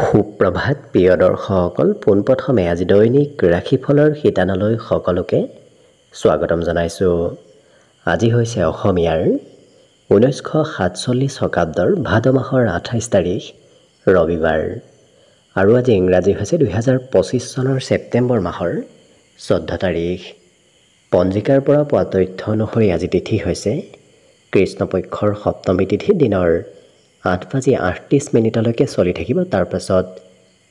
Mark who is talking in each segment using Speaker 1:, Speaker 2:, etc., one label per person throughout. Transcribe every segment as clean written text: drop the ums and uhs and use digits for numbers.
Speaker 1: সুপ্ৰভাত প্ৰিয় দৰ্শকসকল, পোনপ্ৰথমে আজি দৈনিক ৰাশিফলৰ শিতানলৈ সকলোকে স্বাগতম জনাইছোঁ। আজি হৈছে অসমীয়াৰ 1947 শকাব্দৰ ভাদ মাহৰ 28 তাৰিখ ৰবিবাৰ আৰু আজি ইংৰাজী হৈছে 2025 চনৰ ছেপ্টেম্বৰ মাহৰ 14 তাৰিখ। পঞ্জিকাৰ পৰা পোৱা তথ্য অনুসৰি আজি তিথি হৈছে কৃষ্ণপক্ষৰ সপ্তমী তিথি। দিনৰ 8:38 চলি থাকিব। তাৰ পাছত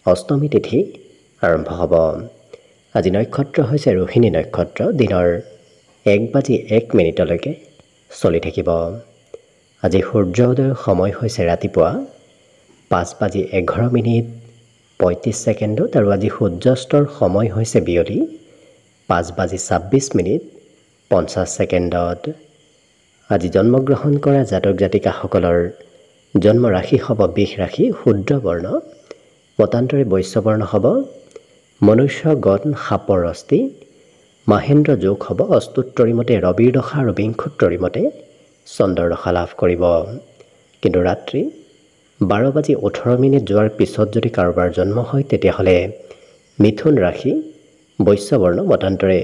Speaker 1: অষ্টমী তিথি আৰম্ভ হ'ব। আজি নক্ষত্ৰ হৈছে ৰোহিণী নক্ষত্ৰ। দিনৰ 1:01 চলি থাকিব। আজি সূৰ্য উদয়ৰ সময় হৈছে ৰাতিপুৱা 5:11:35 আৰু আজি সূৰ্যাস্তৰ সময় হৈছে বিয়লি 5:26:50। আজি জন্মগ্ৰহণ কৰা জাতক জাতিকাসকলৰ জন্ম ৰাশি হ'ব বৃষ ৰাশি, শুদ্ৰ বৰ্ণ, মতান্তৰে বৈশ্য বৰ্ণ হ'ব, মনুষ্য গণ সাপৰ অস্থি, মাহেন্দ্ৰ যোগ হ'ব, অস্তুত্তৰী মতে ৰবিৰ দশা আৰু বিংশোত্তৰী মতে চন্দ্ৰৰ দশা লাভ কৰিব। কিন্তু ৰাত্ৰি 12:18 যোৱাৰ পিছত যদি কাৰোবাৰ জন্ম হয় তেতিয়াহ'লে মিথুন ৰাশি, বৈশ্য বৰ্ণ, মতান্তৰে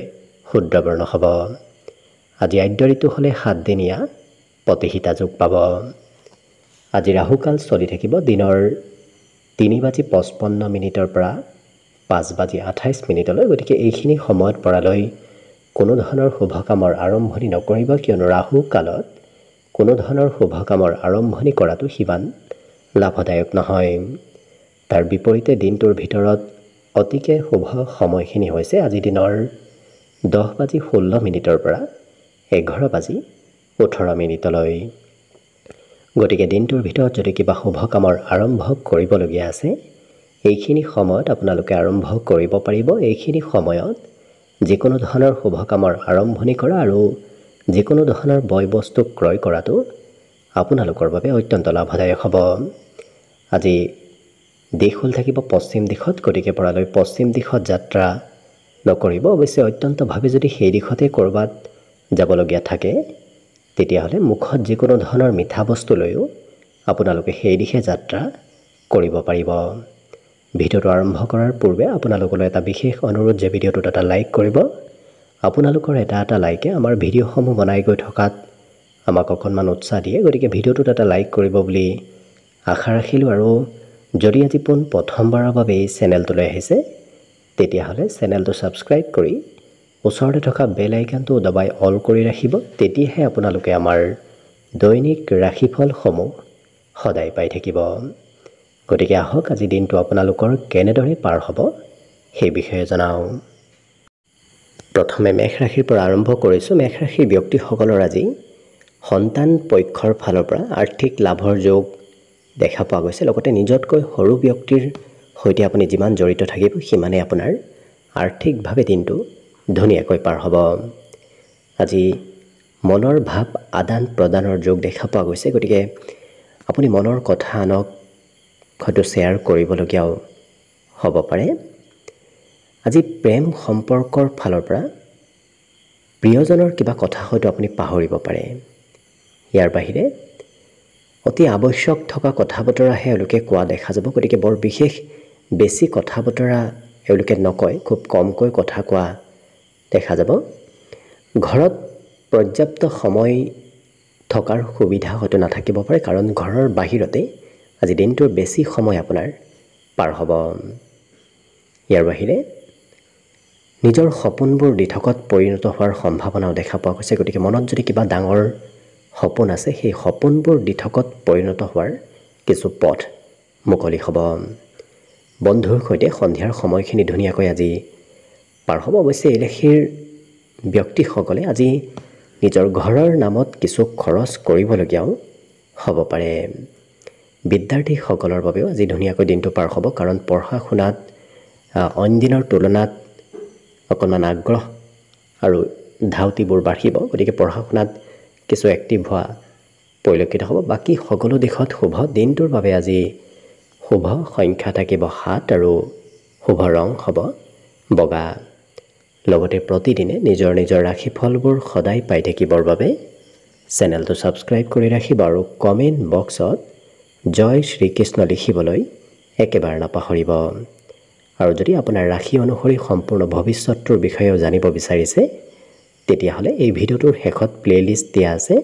Speaker 1: শুদ্ৰ বৰ্ণ হ'ব। আজি আদ্য ঋতু হ'লে 7 দিনীয়া প্ৰতিহিতা যোগ পাব। আজি ৰাহুকাল চলি থাকিব দিনৰ 3:55 পৰা 5:28। গতিকে এইখিনি সময়ত পৰালৈ কোনো ধৰণৰ শুভ কামৰ আৰম্ভণি নকৰিব, কিয়নো ৰাহু কালত কোনো ধৰণৰ শুভ কামৰ আৰম্ভণি কৰাটো সিমান লাভদায়ক নহয়। তাৰ বিপৰীতে দিনটোৰ ভিতৰত অতিকে শুভ সময়খিনি হৈছে আজি দিনৰ 10:16 পৰা 11:18। গতিকে দিনটোৰ ভিতৰত যদি কিবা শুভ কামৰ আৰম্ভ কৰিবলগীয়া আছে এইখিনি সময়ত আপোনালোকে আৰম্ভ কৰিব পাৰিব। এইখিনি সময়ত যিকোনো ধৰণৰ শুভ কামৰ আৰম্ভণি কৰা আৰু যিকোনো ধৰণৰ বয় বস্তু ক্ৰয় কৰাটো আপোনালোকৰ বাবে অত্যন্ত লাভদায়ক হ'ব। আজি দিশ হ'ল থাকিব পশ্চিম দিশত। গতিকে পৰালৈ পশ্চিম দিশত যাত্ৰা নকৰিব। অৱশ্যে অত্যন্তভাৱে যদি সেই দিশতে ক'ৰবাত যাবলগীয়া থাকে তেতিয়াহ'লে মুখত যিকোনো ধৰণৰ মিঠা বস্তু লৈও আপোনালোকে সেই দিশে যাত্ৰা কৰিব পাৰিব। ভিডিঅ'টো আৰম্ভ কৰাৰ পূৰ্বে আপোনালোকলৈ এটা বিশেষ অনুৰোধ যে ভিডিঅ'টোত এটা লাইক কৰিব। আপোনালোকৰ এটা লাইকে আমাৰ ভিডিঅ'সমূহ বনাই গৈ থকাত আমাক অকণমান উৎসাহ দিয়ে। গতিকে ভিডিঅ'টোত এটা লাইক কৰিব বুলি আশা ৰাখিলোঁ। আৰু যদি আজি প্ৰথমবাৰৰ বাবে এই চেনেলটোলৈ আহিছে তেতিয়াহ'লে চেনেলটো ছাবস্ক্ৰাইব কৰি ওচৰতে থকা বেল আইকনটো দবাই অল কৰি ৰাখিব। তেতিয়াহে আপোনালোকে আমাৰ দৈনিক ৰাশিফলসমূহ সদায় পাই থাকিব। গতিকে আহক আজি দিনটো আপোনালোকৰ কেনেদৰে পাৰ হ'ব সেই বিষয়ে জনাওঁ। প্ৰথমে মেষ ৰাশিৰ পৰা আৰম্ভ কৰিছোঁ। মেষ ৰাশিৰ ব্যক্তিসকলৰ আজি সন্তান পক্ষৰ ফালৰ পৰা আৰ্থিক লাভৰ যোগ দেখা পোৱা গৈছে। লগতে নিজতকৈ সৰু ব্যক্তিৰ সৈতে আপুনি যিমান জড়িত থাকিব সিমানেই আপোনাৰ আৰ্থিকভাৱে দিনটো ধুনীয়াকৈ পাৰ হ'ব। আজি মনৰ ভাৱ আদান প্ৰদানৰ যোগ দেখা পোৱা গৈছে। গতিকে আপুনি মনৰ কথা আনক হয়তো শ্বেয়াৰ কৰিবলগীয়াও হ'ব পাৰে। আজি প্ৰেম সম্পৰ্কৰ ফালৰ পৰা প্ৰিয়জনৰ কিবা কথা হয়তো আপুনি পাহৰিব পাৰে। ইয়াৰ বাহিৰে অতি আৱশ্যক থকা কথা বতৰাহে এওঁলোকে কোৱা দেখা যাব। গতিকে বৰ বিশেষ বেছি কথা বতৰা এওঁলোকে নকয়, খুব কমকৈ কথা কোৱা দেখা যাব। ঘৰত পৰ্যাপ্ত সময় থকাৰ সুবিধা হয়তো নাথাকিব পাৰে, কাৰণ ঘৰৰ বাহিৰতে আজি দিনটোৰ বেছি সময় আপোনাৰ পাৰ হ'ব। ইয়াৰ বাহিৰে নিজৰ সপোনবোৰ দিঠকত পৰিণত হোৱাৰ সম্ভাৱনাও দেখা পোৱা গৈছে। গতিকে মনত যদি কিবা ডাঙৰ সপোন আছে সেই সপোনবোৰ দিঠকত পৰিণত হোৱাৰ কিছু পথ মুকলি হ'ব। বন্ধুৰ সৈতে সন্ধিয়াৰ সময়খিনি ধুনীয়াকৈ আজি পাৰ হ'ব। অৱশ্যে এই ৰাশিৰ ব্যক্তিসকলে আজি নিজৰ ঘৰৰ নামত কিছু খৰচ কৰিবলগীয়াও হ'ব পাৰে। বিদ্যাৰ্থীসকলৰ বাবেও আজি ধুনীয়াকৈ দিনটো পাৰ হ'ব, কাৰণ পঢ়া শুনাত অইন দিনৰ তুলনাত অকণমান আগ্ৰহ আৰু ধাউতিবোৰ বাঢ়িব। গতিকে পঢ়া শুনাত কিছু এক্টিভ হোৱা পৰিলক্ষিত হ'ব। বাকী সকলো দিশত শুভ। দিনটোৰ বাবে আজি শুভ সংখ্যা থাকিব 7 আৰু শুভ ৰং হ'ব বগা। লগতে প্ৰতিদিনে নিজৰ নিজৰ ৰাশিফলবোৰ সদায় পাই থাকিবৰ বাবে চেনেলটো ছাবস্ক্ৰাইব কৰি ৰাখিব আৰু কমেণ্ট বক্সত জয় শ্ৰীকৃষ্ণ লিখিবলৈ একেবাৰে নাপাহৰিব। আৰু যদি আপোনাৰ ৰাশি অনুসৰি সম্পূৰ্ণ ভৱিষ্যতৰ বিষয়েও জানিব বিচাৰিছে তেতিয়াহ'লে এই ভিডিঅ'টোৰ শেষত প্লেলিষ্ট দিয়া আছে।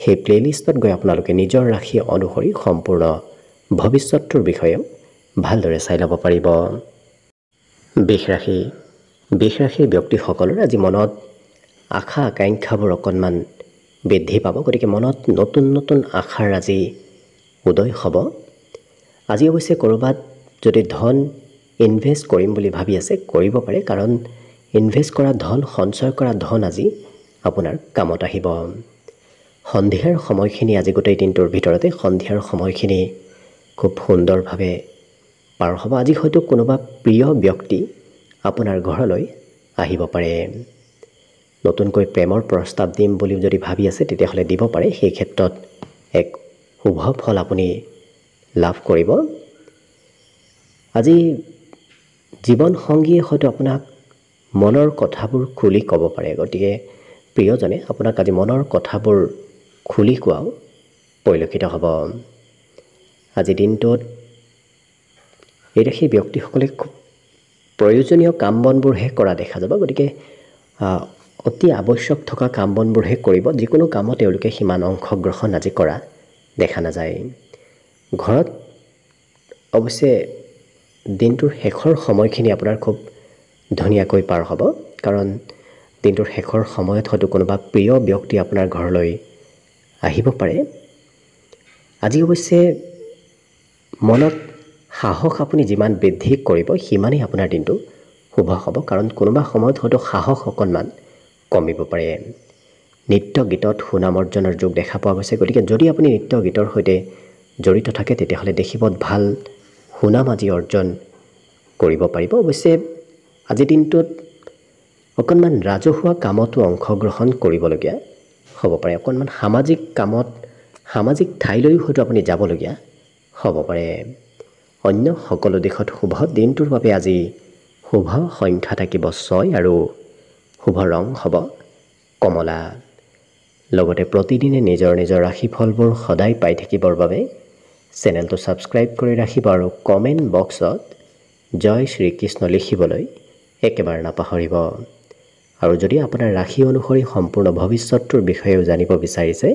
Speaker 1: সেই প্লেলিষ্টত গৈ আপোনালোকে নিজৰ ৰাশি অনুসৰি সম্পূৰ্ণ ভৱিষ্যতৰ বিষয়েও ভালদৰে চাই ল'ব পাৰিব। বৃষ ৰাশিৰ ব্যক্তিসকলৰ আজি মনত আশা আকাংক্ষাবোৰ অকণমান বৃদ্ধি পাব। গতিকে মনত নতুন নতুন আশাৰ আজি উদয় হ'ব। আজি অৱশ্যে ক'ৰবাত যদি ধন ইনভেষ্ট কৰিম বুলি ভাবি আছে কৰিব পাৰে, কাৰণ ইনভেষ্ট কৰা ধন, সঞ্চয় কৰা ধন আজি আপোনাৰ কামত আহিব। সন্ধিয়াৰ সময়খিনি আজি গোটেই দিনটোৰ ভিতৰতে সন্ধিয়াৰ সময়খিনি খুব সুন্দৰভাৱে পাৰ হ'ব। আজি হয়তো কোনোবা প্ৰিয় ব্যক্তি আপোনাৰ ঘৰলৈ আহিব পাৰে। নতুনকৈ প্ৰেমৰ প্ৰস্তাৱ দিম বুলি যদি ভাবি আছে তেতিয়াহ'লে দিব পাৰে। সেই ক্ষেত্ৰত এক শুভ ফল আপুনি লাভ কৰিব। আজি জীৱনসংগীয়ে হয়তো আপোনাক মনৰ কথাবোৰ খুলি ক'ব পাৰে। গতিকে প্ৰিয়জনে আপোনাক আজি মনৰ কথাবোৰ খুলি কোৱাও পৰিলক্ষিত হ'ব। আজি দিনটোত এই ৰাশি ব্যক্তিসকলে খুব প্ৰয়োজনীয় কাম বনবোৰহে কৰা দেখা যাব। গতিকে অতি আৱশ্যক থকা কাম বনবোৰহে কৰিব। যিকোনো কামত তেওঁলোকে সিমান অংশগ্ৰহণ আজি কৰা দেখা নাযায়। ঘৰত অৱশ্যে দিনটোৰ শেষৰ সময়খিনি আপোনাৰ খুব ধুনীয়াকৈ পাৰ হ'ব, কাৰণ দিনটোৰ শেষৰ সময়ত হয়তো কোনোবা প্ৰিয় ব্যক্তি আপোনাৰ ঘৰলৈ আহিব পাৰে। আজি অৱশ্যে মনত সাহস আপুনি যিমান বৃদ্ধি কৰিব সিমানেই আপোনাৰ দিনটো শুভ হ'ব, কাৰণ কোনোবা সময়ত হয়তো সাহস অকণমান কমিব পাৰে। নৃত্য গীতত সুনাম অৰ্জনৰ যোগ দেখা পোৱা গৈছে। গতিকে যদি আপুনি নৃত্য গীতৰ সৈতে জড়িত থাকে তেতিয়াহ'লে দেখিবত ভাল সুনাম আজি অৰ্জন কৰিব পাৰিব। অৱশ্যে আজিৰ দিনটোত অকণমান ৰাজহুৱা কামতো অংশগ্ৰহণ কৰিবলগীয়া হ'ব পাৰে। অকণমান সামাজিক কামত, সামাজিক ঠাইলৈও হয়তো আপুনি যাবলগীয়া হ'ব পাৰে। অন্য সকলো দিশত শুভ। দিনটোৰ বাবে আজি শুভ সংখ্যা থাকিব 6 আৰু শুভ ৰং হ'ব কমলা। লগতে প্ৰতিদিনে নিজৰ নিজৰ ৰাশিফলবোৰ সদায় পাই থাকিবৰ বাবে চেনেলটো ছাবস্ক্ৰাইব কৰি ৰাখিব আৰু কমেণ্ট বক্সত জয় শ্ৰীকৃষ্ণ লিখিবলৈ একেবাৰে নাপাহৰিব। আৰু যদি আপোনাৰ ৰাশি অনুসৰি সম্পূৰ্ণ ভৱিষ্যতৰ বিষয়েও জানিব বিচাৰিছে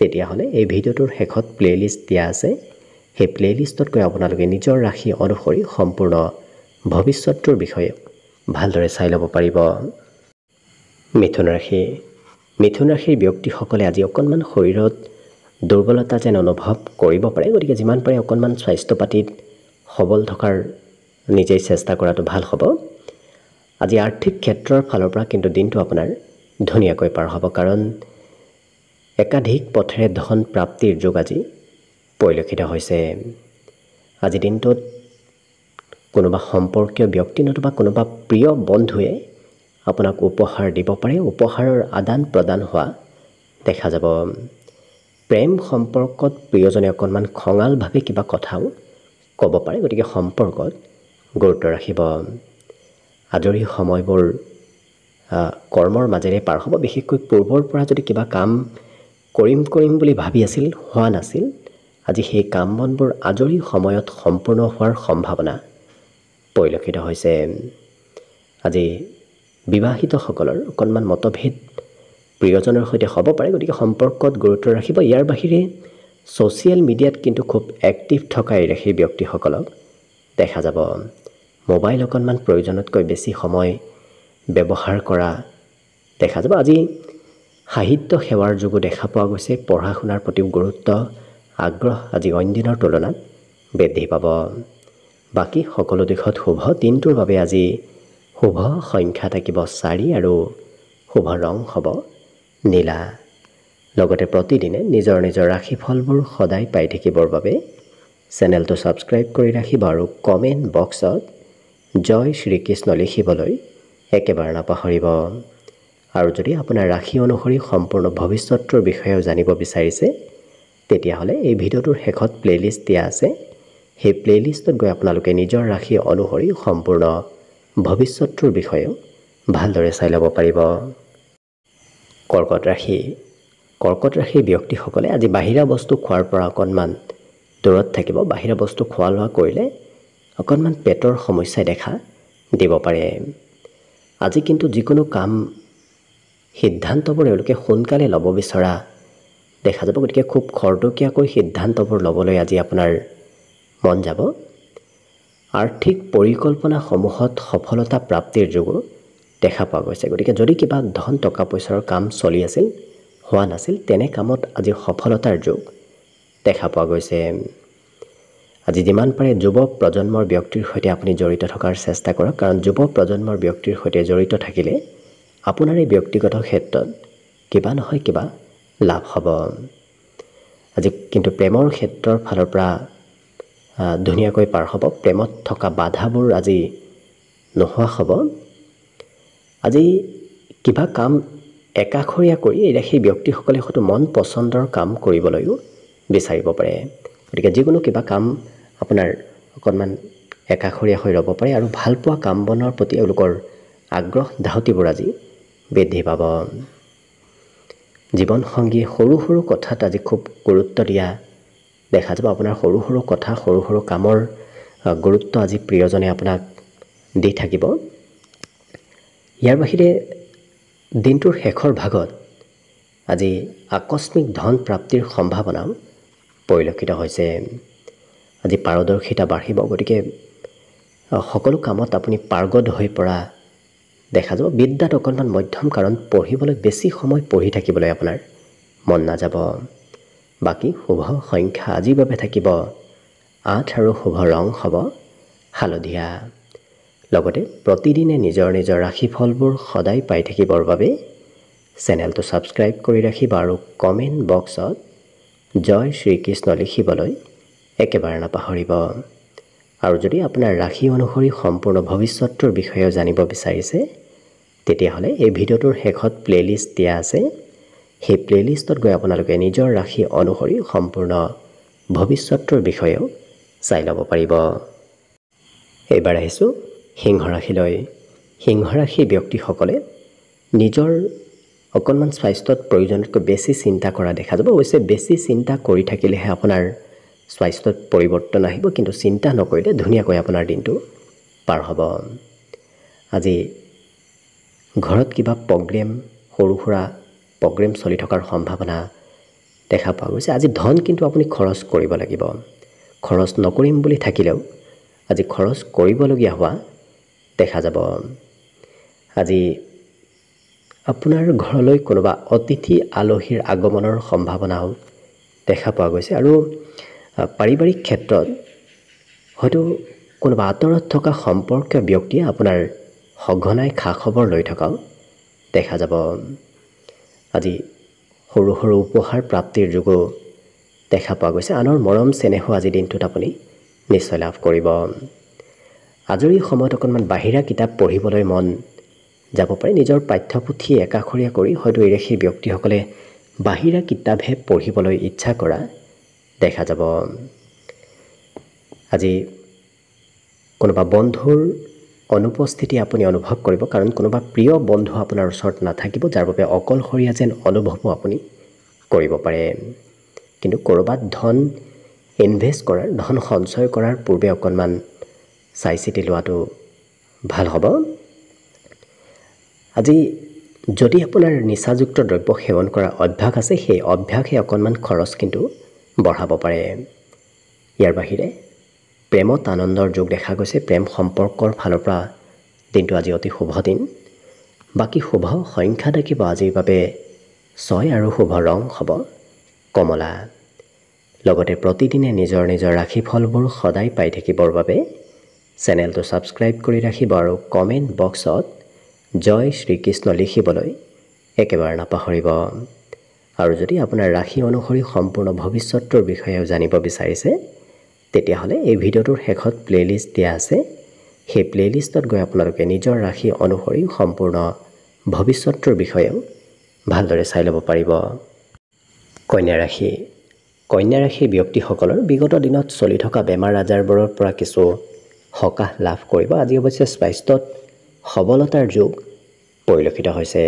Speaker 1: তেতিয়াহ'লে এই ভিডিঅ'টোৰ শেষত প্লেলিষ্ট দিয়া আছে। সেই প্লেলিষ্টত গৈ আপোনালোকে নিজৰ ৰাশি অনুসৰি সম্পূৰ্ণ ভৱিষ্যতৰ বিষয়ে ভালদৰে চাই ল'ব পাৰিব। মিথুন ৰাশিৰ ব্যক্তিসকলে আজি অকণমান শৰীৰত দুৰ্বলতা যেন অনুভৱ কৰিব পাৰে। গতিকে যিমান পাৰে অকণমান স্বাস্থ্য পাতিত সবল থকাৰ নিজেই চেষ্টা কৰাটো ভাল হ'ব। আজি আৰ্থিক ক্ষেত্ৰৰ ফালৰ পৰা কিন্তু দিনটো আপোনাৰ ধুনীয়াকৈ পাৰ হ'ব, কাৰণ একাধিক পথেৰে ধন প্ৰাপ্তিৰ যোগ আজি পৰিলক্ষিত হৈছে। আজি দিনটোত কোনোবা সম্পৰ্কীয় ব্যক্তি নতুবা কোনোবা প্ৰিয় বন্ধুৱে আপোনাক উপহাৰ দিব পাৰে। উপহাৰৰ আদান প্ৰদান হোৱা দেখা যাব। প্ৰেম সম্পৰ্কত প্ৰিয়জনে অকণমান খঙালভাৱে কিবা কথাও ক'ব পাৰে। গতিকে সম্পৰ্কত গুৰুত্ব ৰাখিব। আজৰি সময়বোৰ কৰ্মৰ মাজেৰে পাৰ হ'ব। বিশেষকৈ পূৰ্বৰ পৰা যদি কিবা কাম কৰিম বুলি ভাবি আছিল, হোৱা নাছিল, আজি সেই কাম বনবোৰ আজৰি সময়ত সম্পূৰ্ণ হোৱাৰ সম্ভাৱনা পৰিলক্ষিত হৈছে। আজি বিবাহিতসকলৰ অকণমান মতভেদ প্ৰিয়জনৰ সৈতে হ'ব পাৰে। গতিকে সম্পৰ্কত গুৰুত্ব ৰাখিব। ইয়াৰ বাহিৰে ছ'চিয়েল মিডিয়াত কিন্তু খুব এক্টিভ থকা এই ৰাশিৰ ব্যক্তিসকলক দেখা যাব। মোবাইল অকণমান প্ৰয়োজনতকৈ বেছি সময় ব্যৱহাৰ কৰা দেখা যাব। আজি সাহিত্য সেৱাৰ যোগো দেখা পোৱা গৈছে। পঢ়া শুনাৰ প্ৰতিও গুৰুত্ব, আগ্ৰহ আজি অইন দিনৰ তুলনাত বৃদ্ধি পাব। বাকী সকলো দিশত শুভ। দিনটোৰ বাবে আজি শুভ সংখ্যা থাকিব 4 আৰু শুভ ৰং হ'ব নীলা। লগতে প্ৰতিদিনে নিজৰ নিজৰ ৰাশিফলবোৰ সদায় পাই থাকিবৰ বাবে চেনেলটো ছাবস্ক্ৰাইব কৰি ৰাখিব আৰু কমেণ্ট বক্সত জয় শ্ৰীকৃষ্ণ লিখিবলৈ একেবাৰে নাপাহৰিব। আৰু যদি আপোনাৰ ৰাশি অনুসৰি সম্পূৰ্ণ ভৱিষ্যতৰ বিষয়েও জানিব বিচাৰিছে তেতিয়াহ'লে এই ভিডিঅ'টোৰ শেষত প্লেলিষ্ট দিয়া আছে। সেই প্লেলিষ্টত গৈ আপোনালোকে নিজৰ ৰাশি অনুসৰি সম্পূৰ্ণ ভৱিষ্যতৰ বিষয়েও ভালদৰে চাই ল'ব পাৰিব। কৰ্কট ৰাশিৰ ব্যক্তিসকলে আজি বাহিৰা বস্তু খোৱাৰ পৰা অকণমান দূৰত থাকিব। বাহিৰা বস্তু খোৱা লোৱা কৰিলে অকণমান পেটৰ সমস্যাই দেখা দিব পাৰে। আজি কিন্তু যিকোনো কাম সিদ্ধান্তবোৰ এওঁলোকে সোনকালে ল'ব বিচৰা দেখা যাব। গতিকে খুব খৰতকীয়াকৈ সিদ্ধান্তবোৰ ল'বলৈ আজি আপোনাৰ মন যাব। আৰ্থিক পৰিকল্পনাসমূহত সফলতা প্ৰাপ্তিৰ যোগো দেখা পোৱা গৈছে। গতিকে যদি কিবা ধন টকা পইচাৰ কাম চলি আছিল, হোৱা নাছিল, তেনে কামত আজি সফলতাৰ যোগ দেখা পোৱা গৈছে। আজি যিমান পাৰে যুৱ প্ৰজন্মৰ ব্যক্তিৰ সৈতে আপুনি জড়িত থকাৰ চেষ্টা কৰক, কাৰণ যুৱ প্ৰজন্মৰ ব্যক্তিৰ সৈতে জড়িত থাকিলে আপোনাৰ এই ব্যক্তিগত ক্ষেত্ৰত কিবা নহয় কিবা লাভ হ'ব। আজি কিন্তু প্ৰেমৰ ক্ষেত্ৰৰ ফালৰ পৰা ধুনীয়াকৈ পাৰ হ'ব। প্ৰেমত থকা বাধাবোৰ আজি নোহোৱা হ'ব। আজি কিবা কাম একাষৰীয়া কৰি সেই ব্যক্তিসকলে হয়তো মন পচন্দৰ কাম কৰিবলৈও বিচাৰিব পাৰে। গতিকে যিকোনো কিবা কাম আপোনাৰ অকণমান একাষৰীয়া হৈ ৰ'ব পাৰে আৰু ভালপোৱা কাম বনৰ প্ৰতি এওঁলোকৰ আগ্ৰহ ধাউতিবোৰ আজি বৃদ্ধি পাব। জীৱনসংগীয়ে সৰু সৰু কথাত আজি খুব গুৰুত্ব দিয়া দেখা যাব। আপোনাৰ সৰু সৰু কথা, সৰু সৰু কামৰ গুৰুত্ব আজি প্ৰিয়জনে আপোনাক দি থাকিব। ইয়াৰ বাহিৰে দিনটোৰ শেষৰ ভাগত আজি আকস্মিক ধন প্ৰাপ্তিৰ সম্ভাৱনাও পৰিলক্ষিত হৈছে। আজি পাৰদৰ্শিতা বাঢ়িব। গতিকে সকলো কামত আপুনি পাৰ্গত হৈ পৰা দেখা যাব। বিদ্যাত অকণমান মধ্যম, কাৰণ পঢ়িবলৈ বেছি সময় পঢ়ি থাকিবলৈ আপোনাৰ মন নাযাব। বাকী শুভ সংখ্যা আজিৰ বাবে থাকিব 8 আৰু শুভ ৰং হ'ব হালধীয়া। লগতে প্ৰতিদিনে নিজৰ নিজৰ ৰাশিফলবোৰ সদায় পাই থাকিবৰ বাবে চেনেলটো ছাবস্ক্ৰাইব কৰি ৰাখিব আৰু কমেণ্ট বক্সত জয় শ্ৰীকৃষ্ণ লিখিবলৈ একেবাৰে নাপাহৰিব। আৰু যদি আপোনাৰ ৰাশি অনুসৰি সম্পূৰ্ণ ভৱিষ্যতৰ বিষয়ে জানিব বিচাৰিছে, তেতিয়াহ'লে এই ভিডিঅ'টোৰ শেষত প্লেলিষ্ট দিয়া আছে। সেই প্লেলিষ্টত গৈ আপোনালোকে নিজৰ ৰাশি অনুসৰি সম্পূৰ্ণ ভৱিষ্যতৰ বিষয়েও চাই ল'ব পাৰিব। এইবাৰ আহিছোঁ সিংহ ৰাশিলৈ। সিংহ ৰাশিৰ ব্যক্তিসকলে নিজৰ অকণমান স্বাস্থ্যত প্ৰয়োজনতকৈ বেছি চিন্তা কৰা দেখা যাব। অৱশ্যে বেছি চিন্তা কৰি থাকিলেহে আপোনাৰ স্বাস্থ্যত পৰিৱৰ্তন আহিব, কিন্তু চিন্তা নকৰিলে ধুনীয়াকৈ আপোনাৰ দিনটো পাৰ হ'ব। আজি ঘৰত কিবা প্ৰগ্ৰেম, সৰু সুৰা প্ৰগ্ৰেম চলি থকাৰ সম্ভাৱনা দেখা পোৱা গৈছে। আজি ধন কিন্তু আপুনি খৰচ কৰিব লাগিব। খৰচ নকৰিম বুলি থাকিলেও আজি খৰচ কৰিবলগীয়া হোৱা দেখা যাব। আজি আপোনাৰ ঘৰলৈ কোনোবা অতিথি আলহীৰ আগমনৰ সম্ভাৱনাও দেখা পোৱা গৈছে। আৰু পাৰিবাৰিক ক্ষেত্ৰত হয়তো কোনোবা আঁতৰত থকা সম্পৰ্কীয় ব্যক্তিয়ে আপোনাৰ সঘনাই খা খবৰ লৈ থকাও দেখা যাব। আজি সৰু সৰু উপহাৰ প্ৰাপ্তিৰ যোগো দেখা পোৱা গৈছে। আনৰ মৰম চেনেহো আজি দিনটোত আপুনি নিশ্চয় লাভ কৰিব। আজৰি সময়ত অকণমান বাহিৰা কিতাপ পঢ়িবলৈ মন যাব পাৰে। নিজৰ পাঠ্যপুথি একাষৰীয়া কৰি হয়তো সেই ব্যক্তিসকলে বাহিৰা কিতাপহে পঢ়িবলৈ ইচ্ছা কৰা দেখা যাব। আজি কোনোবা বন্ধুৰ অনুপস্থিতি আপুনি অনুভৱ কৰিব, কাৰণ কোনোবা প্ৰিয় বন্ধু আপোনাৰ ওচৰত নাথাকিব, যাৰ বাবে অকলশৰীয়া যেন অনুভৱো আপুনি কৰিব পাৰে। কিন্তু ক'ৰবাত ধন ইনভেষ্ট কৰাৰ, ধন সঞ্চয় কৰাৰ পূৰ্বে অকণমান চাই চিতি লোৱাটো ভাল হ'ব। আজি যদি আপোনাৰ নিচাযুক্ত দ্ৰব্য সেৱন কৰাৰ অভ্যাস আছে, সেই অভ্যাসে অকণমান খৰচ কিন্তু বঢ়াব পাৰে। ইয়াৰ বাহিৰে প্ৰেমত আনন্দৰ যোগ দেখা গৈছে। প্ৰেম সম্পৰ্কৰ ফালৰ পৰা দিনটো আজি অতি শুভ দিন। বাকী শুভ সংখ্যা থাকিব আজিৰ বাবে 6 আৰু শুভ ৰং হ'ব কমলা। লগতে প্ৰতিদিনে নিজৰ নিজৰ ৰাশিফলবোৰ সদায় পাই থাকিবৰ বাবে চেনেলটো ছাবস্ক্ৰাইব কৰি ৰাখিব আৰু কমেণ্ট বক্সত জয় শ্ৰীকৃষ্ণ লিখিবলৈ একেবাৰে নাপাহৰিব। আৰু যদি আপোনাৰ ৰাশি অনুসৰি সম্পূৰ্ণ ভৱিষ্যতৰ বিষয়েও জানিব বিচাৰিছে, তেতিয়াহ'লে এই ভিডিঅ'টোৰ শেষত প্লেলিষ্ট দিয়া আছে। সেই প্লেলিষ্টত গৈ আপোনালোকে নিজৰ ৰাশি অনুসৰি সম্পূৰ্ণ ভৱিষ্যতৰ বিষয়েও ভালদৰে চাই ল'ব পাৰিব। কন্যা ৰাশি। কন্যা ৰাশিৰ ব্যক্তিসকলৰ বিগত দিনত চলি থকা বেমাৰ আজাৰবোৰৰ পৰা কিছু সকাহ লাভ কৰিব। আজি অৱশ্যে স্বাস্থ্যত সবলতাৰ যোগ পৰিলক্ষিত হৈছে।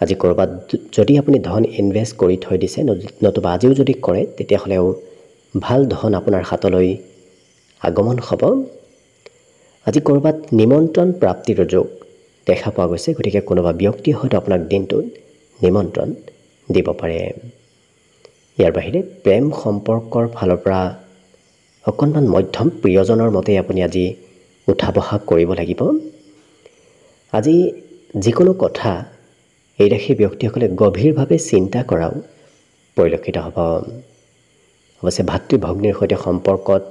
Speaker 1: আজি ক'ৰবাত যদি আপুনি ধন ইনভেষ্ট কৰি থৈ দিছে, নতুবা আজিও যদি কৰে, তেতিয়াহ'লেও ভাল ধন আপোনাৰ হাতলৈ আগমন হ'ব। আজি ক'ৰবাত নিমন্ত্ৰণ প্ৰাপ্তিৰ যোগ দেখা পোৱা গৈছে, গতিকে কোনোবা ব্যক্তিয়ে হয়তো আপোনাক দিনটোত নিমন্ত্ৰণ দিব পাৰে। ইয়াৰ বাহিৰে প্ৰেম সম্পৰ্কৰ ফালৰ পৰা অকণমান মধ্যম, প্ৰিয়জনৰ মতে আপুনি আজি উঠা বহা কৰিব লাগিব। আজি যিকোনো কথা এই ৰাশিৰ ব্যক্তিসকলে গভীৰভাৱে চিন্তা কৰাও পৰিলক্ষিত হ'ব। অৱশ্যে ভাতৃ ভগ্নীৰ সৈতে সম্পৰ্কত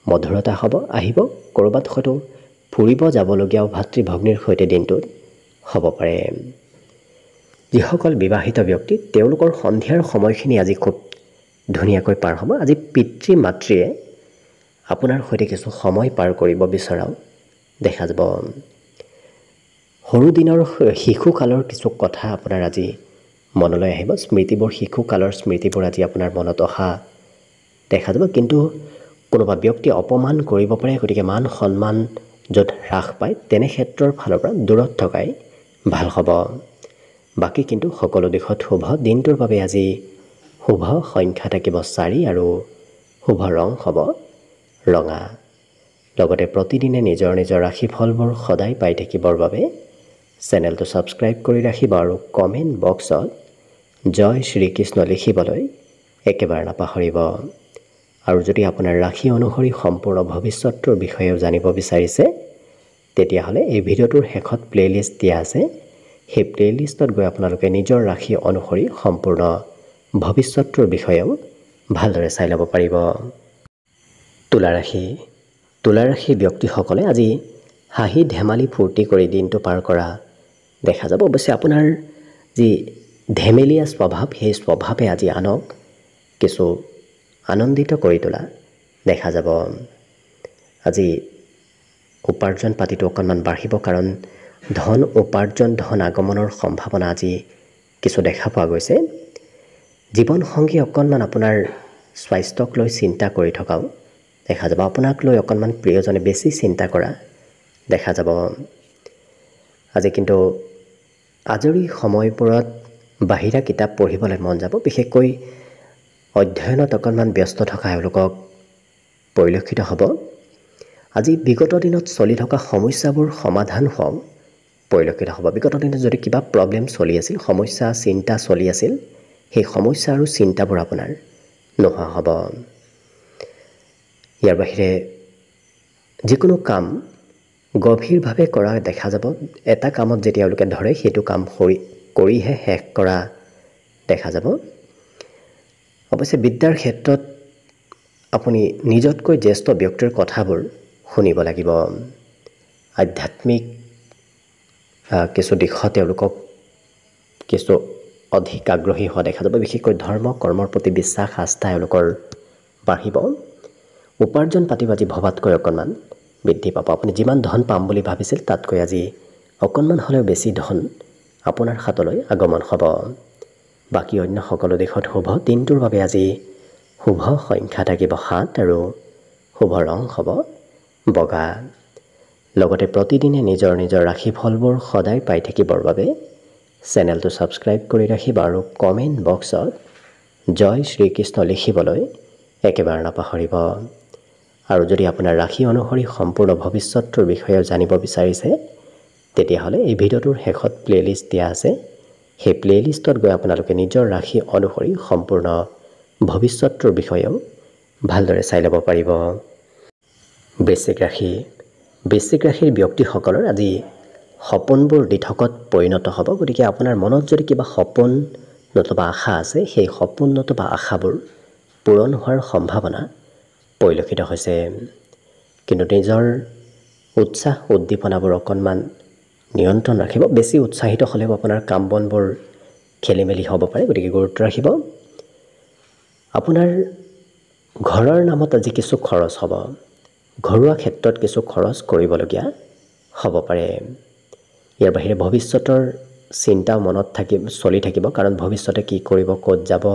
Speaker 1: মধুৰতা আহিব। ক'ৰবাত হয়তো ফুৰিব যাবলগীয়াও ভাতৃ ভগ্নীৰ সৈতে দিনটোত হ'ব পাৰে। যিসকল বিবাহিত ব্যক্তি তেওঁলোকৰ সন্ধিয়াৰ সময়খিনি আজি খুব ধুনীয়াকৈ পাৰ হ'ব। আজি পিতৃ মাতৃয়ে আপোনাৰ সৈতে কিছু সময় পাৰ কৰিব বিচৰাও দেখা যাব। সৰু দিনৰ শিশুকালৰ কিছু কথা আপোনাৰ আজি মনলৈ আহিব। স্মৃতিবোৰ, শিশুকালৰ স্মৃতিবোৰ আজি আপোনাৰ মনত অহা দেখা যাব। কিন্তু কোনোবা ব্যক্তিয়ে অপমান কৰিব পাৰে, গতিকে মান সন্মান য'ত হ্ৰাস পায় তেনে ক্ষেত্ৰৰ ফালৰ পৰা দূৰত থকাই ভাল হ'ব। বাকী কিন্তু সকলো দিশত শুভ। দিনটোৰ বাবে আজি শুভ সংখ্যা থাকিব 4 আৰু শুভ ৰং হ'ব ৰঙা। লগতে প্ৰতিদিনে নিজৰ নিজৰ ৰাশিফলবোৰ সদায় পাই থাকিবৰ বাবে চেনেলটো ছাবস্ক্ৰাইব কৰি ৰাখিব আৰু কমেণ্ট বক্সত জয় শ্ৰীকৃষ্ণ লিখিবলৈ একেবাৰে নাপাহৰিব। আৰু যদি আপোনাৰ ৰাশি অনুসৰি সম্পূৰ্ণ ভৱিষ্যতৰ বিষয়েও জানিব বিচাৰিছে, তেতিয়াহ'লে এই ভিডিঅ'টোৰ শেষত প্লে'লিষ্ট দিয়া আছে। সেই প্লে'লিষ্টত গৈ আপোনালোকে নিজৰ ৰাশি অনুসৰি সম্পূৰ্ণ ভৱিষ্যতৰ বিষয়েও ভালদৰে চাই ল'ব পাৰিব। তুলা ৰাশি। তুলা ৰাশিৰ ব্যক্তিসকলে আজি হাঁহি ধেমালি ফূৰ্তি কৰি দিনটো পাৰ কৰা দেখা যাব। অৱশ্যে আপোনাৰ যি ধেমেলীয়া স্বভাৱ, সেই স্বভাৱে আজি আনক কিছু আনন্দিত কৰি তোলা দেখা যাব। আজি উপাৰ্জন পাতিটো অকণমান বাঢ়িব, কাৰণ ধন উপাৰ্জন, ধন আগমনৰ সম্ভাৱনা আজি কিছু দেখা পোৱা গৈছে। জীৱনসংগী অকণমান আপোনাৰ স্বাস্থ্যক লৈ চিন্তা কৰি থকাও দেখা যাব। আপোনাক লৈ অকণমান প্ৰিয়জনে বেছি চিন্তা কৰা দেখা যাব। আজি কিন্তু আজৰি সময়বোৰত বাহিৰা কিতাপ পঢ়িবলৈ মন যাব। বিশেষকৈ অধ্যয়নত অকণমান ব্যস্ত থকা এওঁলোকক পৰিলক্ষিত হ'ব। আজি বিগত দিনত চলি থকা সমস্যাবোৰ সমাধান হোৱাও পৰিলক্ষিত হ'ব। বিগত দিনত যদি কিবা প্ৰব্লেম চলি আছিল, সমস্যা চিন্তা চলি আছিল, সেই সমস্যা আৰু চিন্তাবোৰ আপোনাৰ নোহোৱা হ'ব। ইয়াৰ বাহিৰে যিকোনো কাম গভীৰভাৱে কৰা দেখা যাব। এটা কামত যেতিয়া তেওঁলোকে ধৰে, সেইটো কাম কৰিহে শেষ কৰা দেখা যাব। অৱশ্যে বিদ্যাৰ ক্ষেত্ৰত আপুনি নিজতকৈ জ্যেষ্ঠ ব্যক্তিৰ কথাবোৰ শুনিব লাগিব। আধ্যাত্মিক কিছু দিশত তেওঁলোকক কিছু অধিক আগ্ৰহী হোৱা দেখা যাব। বিশেষকৈ ধৰ্ম কৰ্মৰ প্ৰতি বিশ্বাস আস্থা এওঁলোকৰ বাঢ়িব। উপাৰ্জন পাতিও আজি ভবাতকৈ অকণমান বৃদ্ধি পাব। আপুনি যিমান ধন পাম বুলি ভাবিছিল, তাতকৈ আজি অকণমান হ'লেও বেছি ধন আপোনাৰ হাতলৈ আগমন হ'ব। বাকী অন্য সকলো দিশত শুভ। দিনটোৰ বাবে আজি শুভ সংখ্যা থাকিব 7 আৰু শুভ ৰং হ'ব বগা। লগতে প্ৰতিদিনে নিজৰ নিজৰ ৰাশিফলবোৰ সদায় পাই থাকিবৰ বাবে চেনেলটো ছাবস্ক্ৰাইব কৰি ৰাখিব আৰু কমেণ্ট বক্সত জয় শ্ৰীকৃষ্ণ লিখিবলৈ একেবাৰে নাপাহৰিব। আৰু যদি আপোনাৰ ৰাশি অনুসৰি সম্পূৰ্ণ ভৱিষ্যতৰ বিষয়েও জানিব বিচাৰিছে, তেতিয়াহ'লে এই ভিডিঅ'টোৰ শেষত প্লে'লিষ্ট দিয়া আছে। সেই প্লে'লিষ্টত গৈ আপোনালোকে নিজৰ ৰাশি অনুসৰি সম্পূৰ্ণ ভৱিষ্যতৰ বিষয়েও ভালদৰে চাই ল'ব পাৰিব। বৃশ্চিক ৰাশি। বৃশ্চিক ৰাশিৰ ব্যক্তিসকলৰ আজি সপোনবোৰ দিঠকত পৰিণত হ'ব। গতিকে আপোনাৰ মনত যদি কিবা সপোন নতুবা আশা আছে, সেই সপোন নতুবা আশাবোৰ পূৰণ হোৱাৰ সম্ভাৱনা পৰিলক্ষিত হৈছে। কিন্তু নিজৰ উৎসাহ উদ্দীপনাবোৰ অকণমান নিয়ন্ত্ৰণ ৰাখিব। বেছি উৎসাহিত হ'লেও আপোনাৰ কাম বনবোৰ খেলি মেলি হ'ব পাৰে, গতিকে গুৰুত্ব ৰাখিব। আপোনাৰ ঘৰৰ নামত আজি কিছু খৰচ হ'ব। ঘৰুৱা ক্ষেত্ৰত কিছু খৰচ কৰিবলগীয়া হ'ব পাৰে। ইয়াৰ বাহিৰে ভৱিষ্যতৰ চিন্তাও মনত চলি থাকিব, কাৰণ ভৱিষ্যতে কি কৰিব, ক'ত যাব,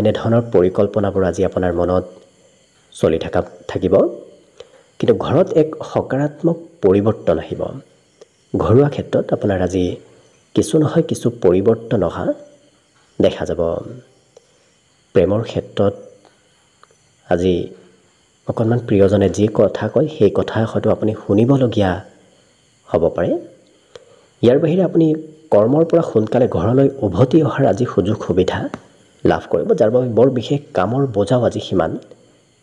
Speaker 1: এনেধৰণৰ পৰিকল্পনাবোৰ আজি আপোনাৰ মনত চলি থাকিব। কিন্তু ঘৰত এক সকাৰাত্মক পৰিৱৰ্তন আহিব। ঘৰুৱা ক্ষেত্ৰত আপোনাৰ আজি কিছু নহয় কিছু পৰিৱৰ্তন অহা দেখা যাব। প্ৰেমৰ ক্ষেত্ৰত আজি অকণমান প্ৰিয়জনে যি কথা কয় সেই কথা হয়তো আপুনি শুনিবলগীয়া হ'ব পাৰে। ইয়াৰ বাহিৰে আপুনি কৰ্মৰ পৰা সোনকালে ঘৰলৈ উভতি অহাৰ আজি সুযোগ সুবিধা লাভ কৰিব, যাৰ বাবে বৰ বিশেষ কামৰ বোজাও আজি সিমান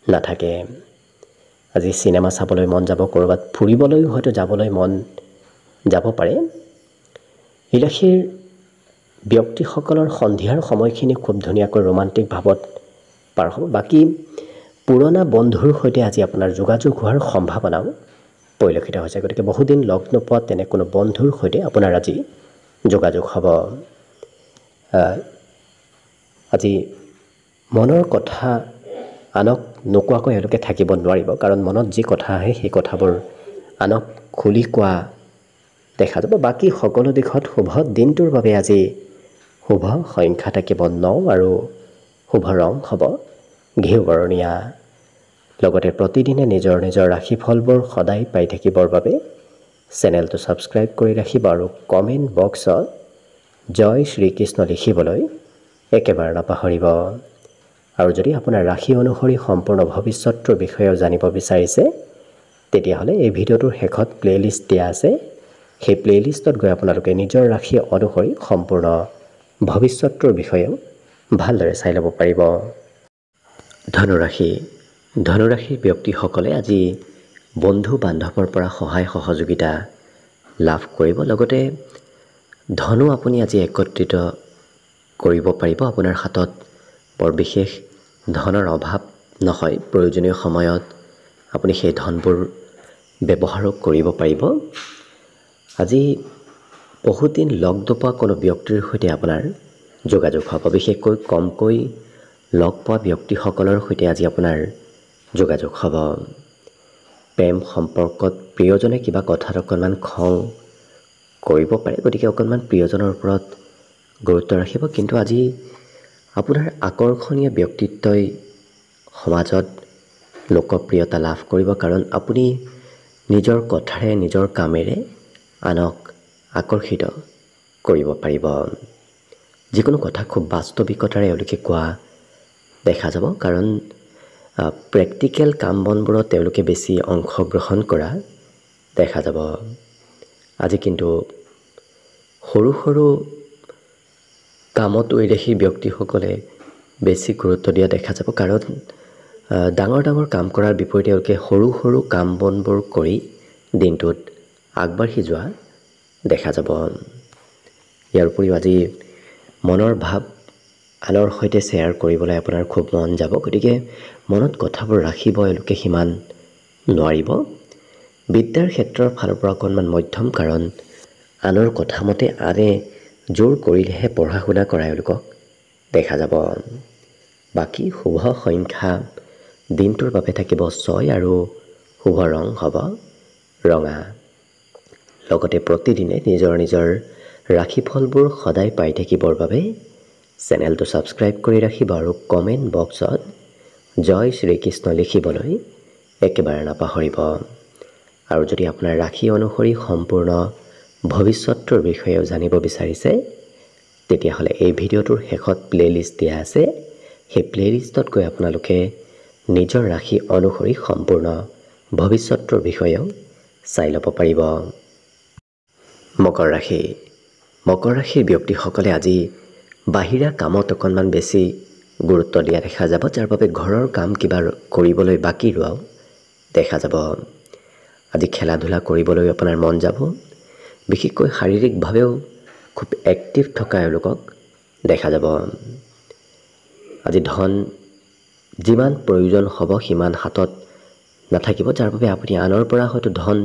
Speaker 1: নাথাকে। আজি চিনেমা চাবলৈ মন যাব, ক'ৰবাত ফুৰিবলৈও হয়তো যাবলৈ মন যাব পাৰে। এই ৰাশিৰ ব্যক্তিসকলৰ সন্ধিয়াৰ সময়খিনি খুব ধুনীয়াকৈ ৰোমান্টিক ভাৱত পাৰ হ'ব। বাকী পুৰণা বন্ধুৰ সৈতে আজি আপোনাৰ যোগাযোগ হোৱাৰ সম্ভাৱনাও পৰিলক্ষিত হৈছে। গতিকে বহুদিন লগ নোপোৱা তেনে কোনো বন্ধুৰ সৈতে আপোনাৰ আজি যোগাযোগ হ'ব। আজি মনৰ কথা আনক নোকোৱাকৈ এওঁলোকে থাকিব নোৱাৰিব, কাৰণ মনত যি কথা আহে সেই কথাবোৰ আনক খুলি কোৱা দেখা যাব। বাকী সকলো দিশত শুভ। দিনটোৰ বাবে আজি শুভ সংখ্যা থাকিব 9 আৰু শুভ ৰং হ'ব ঘিউ বৰণীয়া। লগতে প্ৰতিদিনে নিজৰ নিজৰ ৰাশিফলবোৰ সদায় পাই থাকিবৰ বাবে চেনেলটো ছাবস্ক্ৰাইব কৰি ৰাখিব আৰু কমেণ্ট বক্সত জয় শ্ৰীকৃষ্ণ লিখিবলৈ একেবাৰে নাপাহৰিব। আৰু যদি আপোনাৰ ৰাশি অনুসৰি সম্পূৰ্ণ ভৱিষ্যতৰ বিষয়েও জানিব বিচাৰিছে, তেতিয়াহ'লে এই ভিডিঅ'টোৰ শেষত প্লে'লিষ্ট দিয়া আছে। সেই প্লে'লিষ্টত গৈ আপোনালোকে নিজৰ ৰাশি অনুসৰি সম্পূৰ্ণ ভৱিষ্যতৰ বিষয়েও ভালদৰে চাই ল'ব পাৰিব। ধনুৰাশি। ধনুৰাশিৰ ব্যক্তিসকলে আজি বন্ধু বান্ধৱৰ পৰা সহায় সহযোগিতা লাভ কৰিব। লগতে ধনো আপুনি আজি একত্ৰিত কৰিব পাৰিব। আপোনাৰ হাতত বৰ বিশেষ ধনৰ অভাৱ নহয়। প্ৰয়োজনীয় সময়ত আপুনি সেই ধনবোৰ ব্যৱহাৰো কৰিব পাৰিব। আজি বহুত দিন লগ নোপোৱা কোনো ব্যক্তিৰ সৈতে আপোনাৰ যোগাযোগ হ'ব। বিশেষকৈ কমকৈ লগ পোৱা ব্যক্তিসকলৰ সৈতে আজি আপোনাৰ যোগাযোগ হ'ব। প্ৰেম সম্পৰ্কত প্ৰিয়জনে কিবা কথাত অকণমান খং কৰিব পাৰে, গতিকে অকণমান প্ৰিয়জনৰ ওপৰত গুৰুত্ব ৰাখিব। কিন্তু আজি আপোনাৰ আকৰ্ষণীয় ব্যক্তিত্বই সমাজত লোকপ্ৰিয়তা লাভ কৰিব, কাৰণ আপুনি নিজৰ কথাৰে নিজৰ কামেৰে আনক আকৰ্ষিত কৰিব পাৰিব। যিকোনো কথা খুব বাস্তৱিকতাৰে এওঁলোকে কোৱা দেখা যাব, কাৰণ প্ৰেক্টিকেল কাম বনবোৰত তেওঁলোকে বেছি অংশগ্ৰহণ কৰা দেখা যাব। আজি কিন্তু সৰু সৰু কামতো এই ৰাশিৰ ব্যক্তিসকলে বেছি গুৰুত্ব দিয়া দেখা যাব, কাৰণ ডাঙৰ ডাঙৰ কাম কৰাৰ বিপৰীতে তেওঁলোকে সৰু সৰু কাম বনবোৰ কৰি দিনটোত আগবাঢ়ি যোৱা দেখা যাব। ইয়াৰ উপৰিও আজি মনৰ ভাৱ আনৰ সৈতে শ্বেয়াৰ কৰিবলৈ আপোনাৰ খুব মন যাব, গতিকে মনত কথাবোৰ ৰাখিব এওঁলোকে সিমান নোৱাৰিব। বিদ্যাৰ ক্ষেত্ৰৰ ফালৰ পৰা অকণমান মধ্যম, কাৰণ আনৰ কথা মতে আনে জোৰ কৰিলেহে পঢ়া শুনা কৰা এওঁলোকক দেখা যাব। বাকী শুভ সংখ্যা দিনটোৰ বাবে থাকিব 6 আৰু শুভ ৰং হ'ব ৰঙা। লগতে প্ৰতিদিনে নিজৰ নিজৰ ৰাশিফলবোৰ সদায় পাই থাকিবৰ বাবে চেনেলটো ছাবস্ক্ৰাইব কৰি ৰাখিব আৰু কমেণ্ট বক্সত জয় শ্ৰীকৃষ্ণ লিখিবলৈ একেবাৰে নাপাহৰিব। আৰু যদি আপোনাৰ ৰাশি অনুসৰি সম্পূৰ্ণ ভৱিষ্যতৰ বিষয়েও জানিব বিচাৰিছে, তেতিয়াহ'লে এই ভিডিঅ'টোৰ শেষত প্লে'লিষ্ট দিয়া আছে। সেই প্লে'লিষ্টত গৈ আপোনালোকে নিজৰ ৰাশি অনুসৰি সম্পূৰ্ণ ভৱিষ্যতৰ বিষয়েও চাই ল'ব পাৰিব। মকৰ ৰাশি। মকৰ ৰাশিৰ ব্যক্তিসকলে আজি বাহিৰা কামত অকণমান বেছি গুৰুত্ব দিয়া দেখা যাব, যাৰ বাবে ঘৰৰ কাম কিবা কৰিবলৈ বাকী ৰোৱাও দেখা যাব। আজি খেলা ধূলা কৰিবলৈ আপোনাৰ মন যাব, বিশেষকৈ শাৰীৰিকভাৱেও খুব এক্টিভ থকা এওঁলোকক দেখা যাব। আজি ধন যিমান প্ৰয়োজন হ'ব সিমান হাতত নাথাকিব, যাৰ বাবে আপুনি আনৰ পৰা হয়তো ধন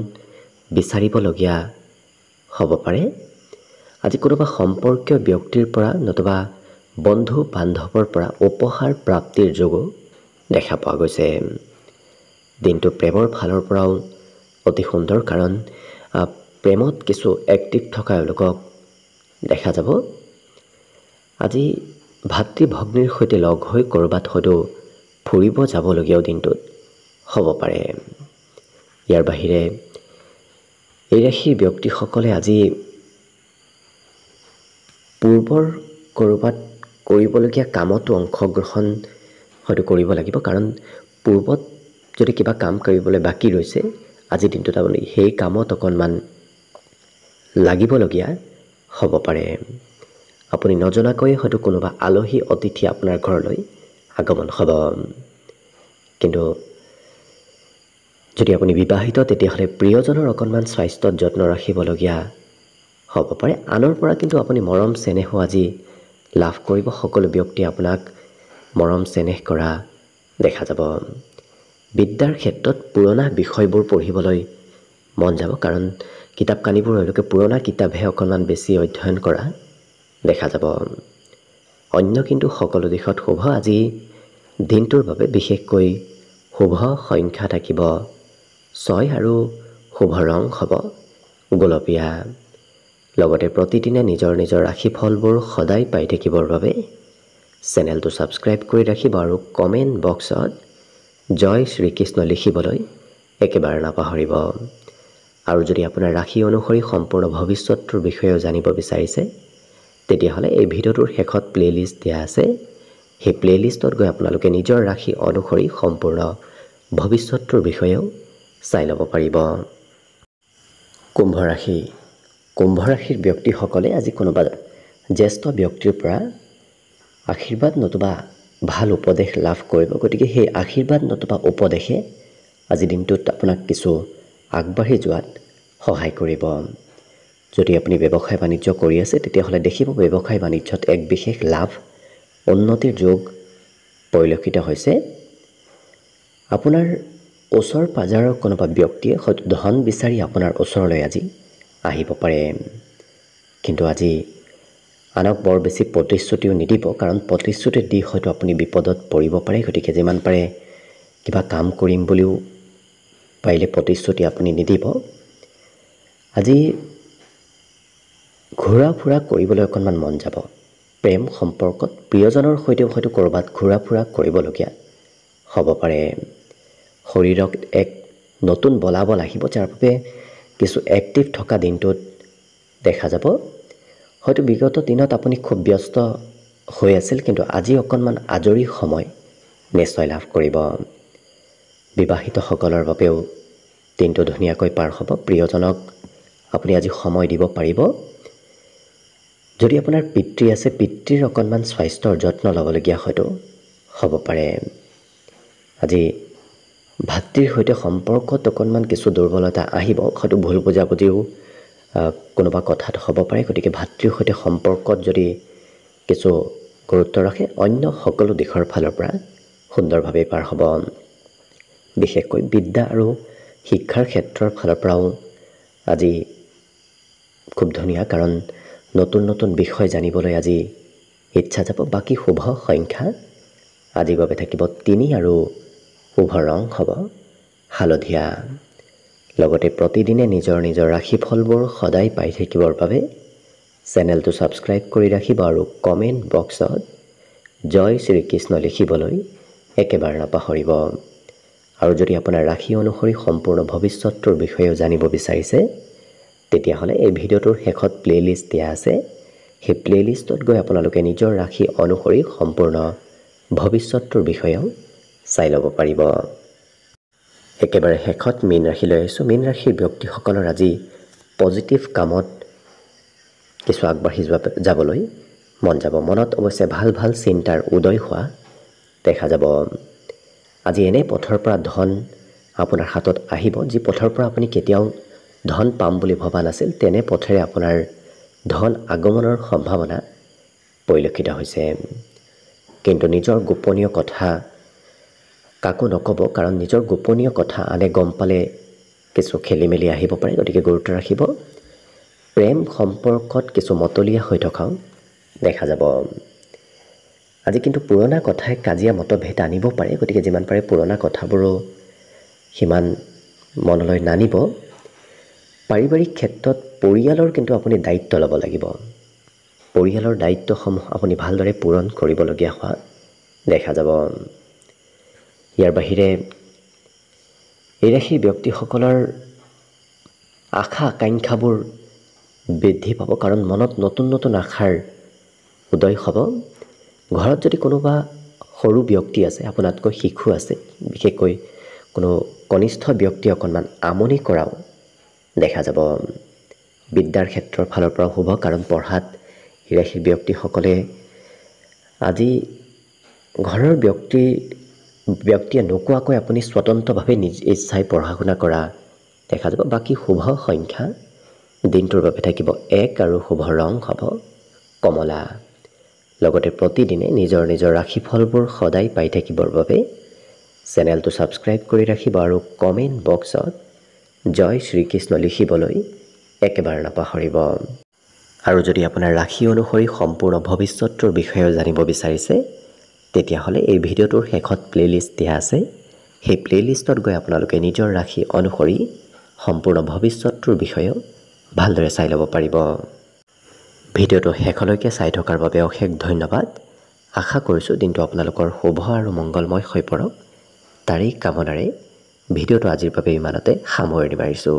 Speaker 1: বিচাৰিবলগীয়া হ'ব পাৰে। আজি কোনোবা সম্পৰ্কীয় ব্যক্তিৰ পৰা নতুবা বন্ধু বান্ধৱৰ পৰা উপহাৰ প্ৰাপ্তিৰ যোগো দেখা পোৱা গৈছে। দিনটো প্ৰেমৰ ফালৰ পৰাও অতি সুন্দৰ, কাৰণ প্ৰেমত কিছু এক্টিভ থকা এওঁলোকক দেখা যাব। আজি ভাতৃ ভগ্নীৰ সৈতে লগ হৈ ক'ৰবাত হয়তো ফুৰিব যাবলগীয়াও দিনটোত হ'ব পাৰে। ইয়াৰ বাহিৰে এই ৰাশিৰ ব্যক্তিসকলে আজি পূৰ্বৰ ক'ৰবাত কৰিবলগীয়া কামতো অংশগ্ৰহণ হয়তো কৰিব লাগিব, কাৰণ পূৰ্বত যদি কিবা কাম কৰিবলৈ বাকী ৰৈছে আজিৰ দিনটোত আপুনি সেই কামত অকণমান লাগিবলগীয়া হ'ব পাৰে। আপুনি নজনাকৈ হয়তো কোনোবা আলহী অতিথি আপোনাৰ ঘৰলৈ আগমন হ'ব। কিন্তু যদি আপুনি বিবাহিত তেতিয়াহ'লে প্ৰিয়জনৰ অকণমান স্বাস্থ্যত যত্ন ৰাখিবলগীয়া হ'ব পাৰে। আনৰ পৰা কিন্তু আপুনি মৰম চেনেহো আজি লাভ কৰিব। সকলো ব্যক্তিয়ে আপোনাক মৰম চেনেহ কৰা দেখা যাব। বিদ্যাৰ ক্ষেত্ৰত পুৰণা বিষয়বোৰ পঢ়িবলৈ মন যাব, কাৰণ কিতাপ কানিবোৰ এওঁলোকে পুৰণা কিতাপহে অকণমান বেছি অধ্যয়ন কৰা দেখা যাব। অন্য কিন্তু সকলো দিশত শুভ। আজি দিনটোৰ বাবে বিশেষকৈ শুভ সংখ্যা থাকিব 6 আৰু শুভ ৰং হ'ব গোলপীয়া। লগতে প্ৰতিদিনে নিজৰ নিজৰ ৰাশিফলবোৰ সদায় পাই থাকিবৰ বাবে চেনেলটো ছাবস্ক্ৰাইব কৰি ৰাখিব আৰু কমেণ্ট বক্সত জয় শ্ৰীকৃষ্ণ লিখিবলৈ একেবাৰে নাপাহৰিব। আৰু যদি আপোনাৰ ৰাশি অনুসৰি সম্পূৰ্ণ ভৱিষ্যতটোৰ বিষয়েও জানিব বিচাৰিছে তেতিয়াহ'লে এই ভিডিঅ'টোৰ শেষত প্লে'লিষ্ট দিয়া আছে। সেই প্লে'লিষ্টত গৈ আপোনালোকে নিজৰ ৰাশি অনুসৰি সম্পূৰ্ণ ভৱিষ্যতটোৰ বিষয়েও চাই ল'ব পাৰিব। কুম্ভ ৰাশি। কুম্ভ ৰাশিৰ ব্যক্তিসকলে আজি কোনোবা জ্যেষ্ঠ ব্যক্তিৰ পৰা আশীৰ্বাদ নতুবা ভাল উপদেশ লাভ কৰিব। গতিকে সেই আশীৰ্বাদ নতুবা উপদেশে আজিৰ দিনটোত আপোনাক কিছু আগবাঢ়ি যোৱাত সহায় কৰিব। যদি আপুনি ব্যৱসায় বাণিজ্য কৰি আছে তেতিয়াহ'লে দেখিব ব্যৱসায় বাণিজ্যত এক বিশেষ লাভ উন্নতিৰ যোগ পৰিলক্ষিত হৈছে। আপোনাৰ ওচৰ পাজৰৰ কোনোবা ব্যক্তিয়ে হয়তো ধন বিচাৰি আপোনাৰ ওচৰলৈ আজি আহিব পাৰে। কিন্তু আজি আনক বৰ বেছি প্ৰতিশ্ৰুতিও নিদিব, কাৰণ প্ৰতিশ্ৰুতি দি হয়তো আপুনি বিপদত পৰিব পাৰে। গতিকে যিমান পাৰে কিবা কাম কৰিম বুলিও পাৰিলে প্ৰতিশ্ৰুতি আপুনি নিদিব। আজি ঘূৰা ফুৰা কৰিবলৈ অকণমান মন যাব। প্ৰেম সম্পৰ্কত প্ৰিয়জনৰ সৈতেও হয়তো ক'ৰবাত ঘূৰা ফুৰা কৰিবলগীয়া হ'ব পাৰে। শৰীৰক এক নতুন বলাবল আহিব, যাৰ বাবে কিছু এক্টিভ থকা দিনটোত দেখা যাব। হয়তো বিগত দিনত আপুনি খুব ব্যস্ত হৈ আছিল, কিন্তু আজি অকণমান আজৰি সময় নিশ্চয় লাভ কৰিব। বিবাহিতসকলৰ বাবেও দিনটো ধুনীয়াকৈ পাৰ হ'ব। প্ৰিয়জনক আপুনি আজি সময় দিব পাৰিব। যদি আপোনাৰ পিতৃ আছে পিতৃৰ অকণমান স্বাস্থ্যৰ যত্ন ল'বলগীয়া হয়তো হ'ব পাৰে। আজি ভাতৃৰ সৈতে সম্পৰ্কত অকণমান কিছু দুৰ্বলতা আহিব। হয়তো ভুল বুজাবুজিও কোনোবা কথাত হ'ব পাৰে। গতিকে ভাতৃৰ সৈতে সম্পৰ্কত যদি কিছু গুৰুত্ব ৰাখে, অন্য সকলো দিশৰ ফালৰ পৰা সুন্দৰভাৱে পাৰ হ'ব। বিশেষকৈ বিদ্যা আৰু শিক্ষাৰ ক্ষেত্ৰৰ ফালৰ পৰাও আজি খুব ধুনীয়া, কাৰণ নতুন নতুন বিষয় জানিবলৈ আজি ইচ্ছা যাব। বাকী শুভ সংখ্যা আজিৰ বাবে থাকিব 3 আৰু শুভ ৰং হ'ব হালধীয়া। লগতে প্ৰতিদিনে নিজৰ নিজৰ ৰাশিফলবোৰ সদায় পাই থাকিবৰ বাবে চেনেলটো ছাবস্ক্ৰাইব কৰি ৰাখিব আৰু কমেণ্ট বক্সত জয় শ্ৰীকৃষ্ণ লিখিবলৈ একেবাৰে নাপাহৰিব। আৰু যদি আপোনাৰ ৰাশি অনুসৰি সম্পূৰ্ণ ভৱিষ্যতটোৰ বিষয়েও জানিব বিচাৰিছে তেতিয়াহ'লে এই ভিডিঅ'টোৰ শেষত প্লে'লিষ্ট দিয়া আছে। সেই প্লে'লিষ্টত গৈ আপোনালোকে নিজৰ ৰাশি অনুসৰি সম্পূৰ্ণ ভৱিষ্যতটোৰ বিষয়েও চাই ল'ব পাৰিব। একেবাৰে শেষত মীন ৰাশিলৈ আহিছোঁ। মীন ৰাশিৰ ব্যক্তিসকলৰ আজি পজিটিভ কামত কিছু আগবাঢ়ি যাবলৈ মন যাব। মনত অৱশ্যে ভাল ভাল চিন্তাৰ উদয় হোৱা দেখা যাব। আজি এনে পথৰ পৰা ধন আপোনাৰ হাতত আহিব, যি পথৰ পৰা আপুনি কেতিয়াও ধন পাম বুলি ভবা নাছিল। তেনে পথেৰে আপোনাৰ ধন আগমনৰ সম্ভাৱনা পৰিলক্ষিত হৈছে। কিন্তু নিজৰ গোপনীয় কথা কাকো নক'ব, কাৰণ নিজৰ গোপনীয় কথা আনে গম পালে কিছু খেলি মেলি আহিব পাৰে। গতিকে গুৰুত্ব ৰাখিব। প্ৰেম সম্পৰ্কত কিছু মতলীয়া হৈ থকাও দেখা যাব। আজি কিন্তু পুৰণা কথাই কাজিয়া মতভেদ আনিব পাৰে। গতিকে যিমান পাৰে পুৰণা কথাবোৰো সিমান মনলৈ নানিব। পাৰিবাৰিক ক্ষেত্ৰত পৰিয়ালৰ কিন্তু আপুনি দায়িত্ব ল'ব লাগিব। পৰিয়ালৰ দায়িত্বসমূহ আপুনি ভালদৰে পূৰণ কৰিবলগীয়া হোৱা দেখা যাব। ইয়াৰ বাহিৰে এই ৰাশিৰ ব্যক্তিসকলৰ আশা আকাংক্ষাবোৰ বৃদ্ধি পাব, কাৰণ মনত নতুন নতুন আশাৰ উদয় হ'ব। ঘৰত যদি কোনোবা সৰু ব্যক্তি আছে, আপোনাতকৈ শিশু আছে, বিশেষকৈ কোনো কনিষ্ঠ ব্যক্তি অকণমান আমনি কৰাও দেখা যাব। বিদ্যাৰ ক্ষেত্ৰৰ ফালৰ পৰা শুভ, কাৰণ পঢ়াত এই ৰাশিৰ ব্যক্তিসকলে আজি ঘৰৰ ব্যক্তিয়ে নোকোৱাকৈ আপুনি স্বতন্ত্ৰভাৱে নিজ ইচ্ছাই পঢ়া শুনা কৰা দেখা যাব। বাকী শুভ সংখ্যা দিনটোৰ বাবে থাকিব 1 আৰু শুভ ৰং হ'ব কমলা। লগতে প্ৰতিদিনে নিজৰ নিজৰ ৰাশিফলবোৰ সদায় পাই থাকিবৰ বাবে চেনেলটো ছাবস্ক্ৰাইব কৰি ৰাখিব আৰু কমেণ্ট বক্সত জয় শ্ৰীকৃষ্ণ লিখিবলৈ একেবাৰে নাপাহৰিব। আৰু যদি আপোনাৰ ৰাশি অনুসৰি সম্পূৰ্ণ ভৱিষ্যতৰ বিষয়ে জানিব বিচাৰিছে, তেতিয়াহ'লে এই ভিডিঅ'টোৰ শেষত প্লে'লিষ্ট দিয়া আছে। সেই প্লে'লিষ্টত গৈ আপোনালোকে নিজৰ ৰাশি অনুসৰি সম্পূৰ্ণ ভৱিষ্যতৰ বিষয়েও ভালদৰে চাই ল'ব পাৰিব। ভিডিঅ'টো শেষলৈকে চাই থকাৰ বাবে অশেষ ধন্যবাদ। আশা কৰিছোঁ দিনটো আপোনালোকৰ শুভ আৰু মংগলময় হৈ পৰক। তাৰেই কামনাৰে ভিডিঅ'টো আজিৰ বাবে ইমানতে সামৰণি মাৰিছোঁ।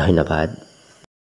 Speaker 1: ধন্যবাদ।